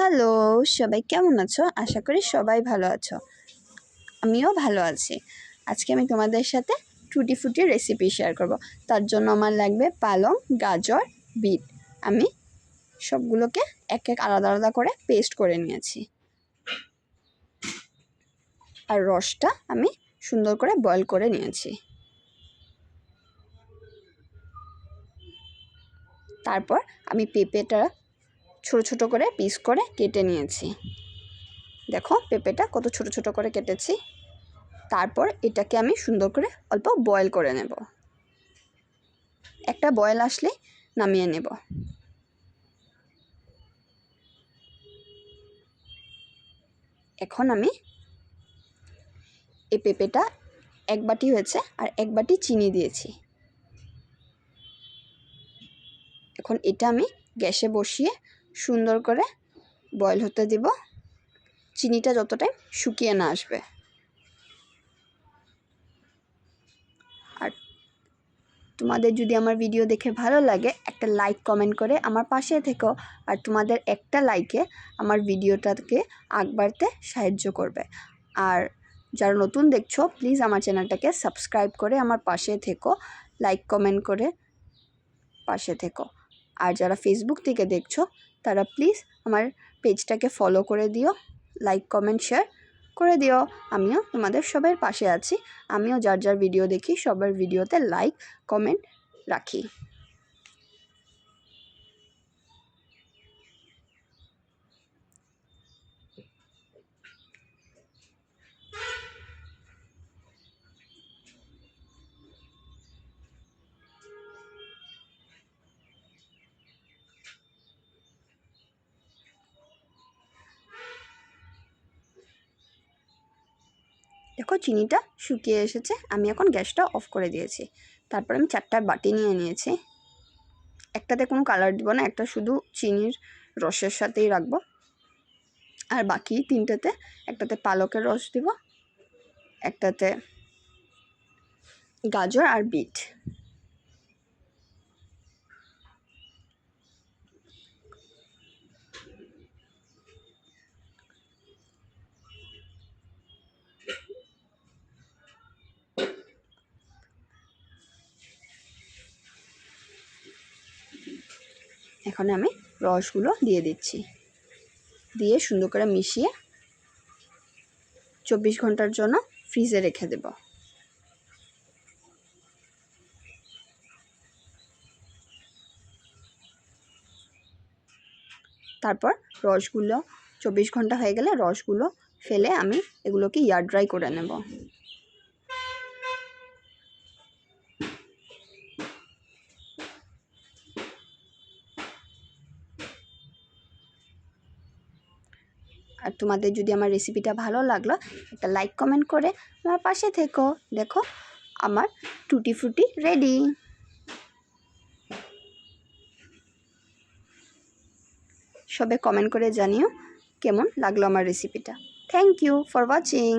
Hello, সবাই কেমন আছো? আশা করি সবাই ভালো আছো। আমিও ভালো আছি। আজকে আমি তোমাদের সাথে টুটি ফুটি রেসিপি শেয়ার করব। তার জন্য আমার লাগবে পালং, গাজর, বিট। আমি সবগুলোকে এক এক আলাদা আলাদা করে পেস্ট করে নিয়েছি। আর রসটা আমি সুন্দর করে বয়েল করে নিয়েছি। তারপর আমি পেঁপেটা ছোট ছোট করে পিস করে কেটে নিয়েছি। দেখো পেঁপেটা কত ছোট ছোট করে কেটেছি। তারপর এটাকে আমি সুন্দর করে অল্প বয়েল করে নেব। একটা বয়েল আসলে নামিয়ে নেব। এখন আমি এই পেঁপেটা এক বাটি হয়েছে আর এক বাটি চিনি দিয়েছি। এখন এটা আমি গ্যাসে বসিয়ে সুন্দর করে বয়েল হতে দেব, চিনিটা যত টাইম শুকিয়ে না আসবে। আর তোমাদের যদি আমার ভিডিও দেখে ভালো লাগে একটা লাইক কমেন্ট করে আমার পাশে থেকো। আর তোমাদের একটা লাইকে আমার ভিডিওটাকে আগ বাড়তে সাহায্য করবে। আর যারা নতুন দেখছো প্লিজ আমার চ্যানেলটাকে সাবস্ক্রাইব করে আমার পাশে থেকো, লাইক কমেন্ট করে পাশে থেকো। আর যারা ফেসবুক থেকে দেখছো তারা প্লিজ আমার পেজটাকে ফলো করে দিও, লাইক কমেন্ট শেয়ার করে দিও। আমিও তোমাদের সবার পাশে আছি। আমিও যার যার ভিডিও দেখি সবার ভিডিওতে লাইক কমেন্ট রাখি। দেখো চিনিটা শুকিয়ে এসেছে। আমি এখন গ্যাসটা অফ করে দিয়েছি। তারপর আমি 4টা বাটি নিয়ে নিয়েছি। একটাতে কোনো কালার দিব না, একটা শুধু চিনির রসের সাথেই রাখবো। আর বাকি 3টাতে একটাতে পালকের রস দিব, একটাতে গাজর আর বিট। এখন আমি রসগুলো দিয়ে দিচ্ছি, দিয়ে সুন্দর করে মিশিয়ে 24 ঘন্টার জন্য ফ্রিজে রেখে দেব। তারপর রসগুলো 24 ঘন্টা হয়ে গেলে রসগুলো ফেলে আমি এগুলোকে এয়ার ড্রাই করে নেব। আর তোমাদের যদি আমার রেসিপিটা ভালো লাগলো একটা লাইক কমেন্ট করে আমার পাশে থেকো। দেখো আমার টুটি ফুটি রেডি। সবাই কমেন্ট করে জানিও কেমন লাগলো আমার রেসিপিটা। Thank you for watching.